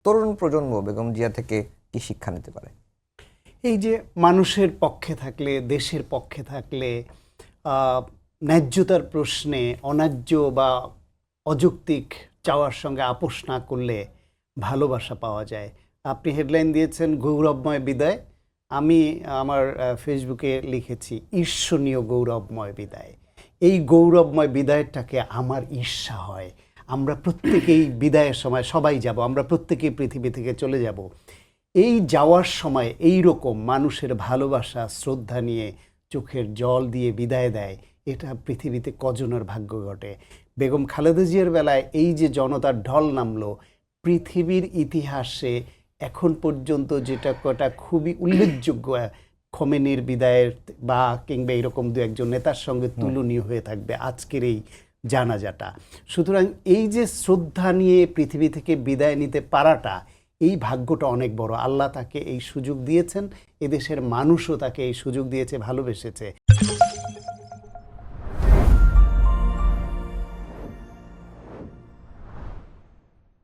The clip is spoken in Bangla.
তরুণ প্রজন্ম বেগম জিয়া থেকে কি শিক্ষা নিতে পারে? এই যে মানুষের পক্ষে থাকলে, দেশের পক্ষে থাকলে, ন্যায্যতার প্রশ্নে অন্যায্য বা অযৌক্তিক চাওয়ার সঙ্গে আপোষ না করলে ভালোবাসা পাওয়া যায়। আপনি হেডলাইন দিয়েছেন গৌরবময় বিদায়। আমি আমার ফেসবুকে লিখেছি ঈর্ষণীয় গৌরবময় বিদায়। এই গৌরবময় বিদায়টাকে আমার ঈর্ষা হয়। আমরা প্রত্যেকেই বিদায়ের সময় সবাই যাব, আমরা প্রত্যেকেই পৃথিবী থেকে চলে যাব। এই যাওয়ার সময় এই রকম মানুষের ভালোবাসা, শ্রদ্ধা নিয়ে চোখের জল দিয়ে বিদায় দেয়, এটা পৃথিবীতে কজনের ভাগ্য ঘটে। বেগম খালেদা জিয়ার বেলায় এই যে জনতার ঢল নামলো, পৃথিবীর ইতিহাসে এখন পর্যন্ত যেটা কটা খুবই উল্লেখযোগ্য, খোমেনির বিদায়ের বা কিংবা এরকম দু একজন নেতার সঙ্গে তুলনীয় হয়ে থাকবে আজকের এই জানাজাটা। সুতরাং এই যে শ্রদ্ধা নিয়ে পৃথিবী থেকে বিদায় নিতে পারাটা, এই ভাগ্যটা অনেক বড়। আল্লাহ তাকে এই সুযোগ দিয়েছেন, এদেশের মানুষও তাকে এই সুযোগ দিয়েছে, ভালোবেসেছে।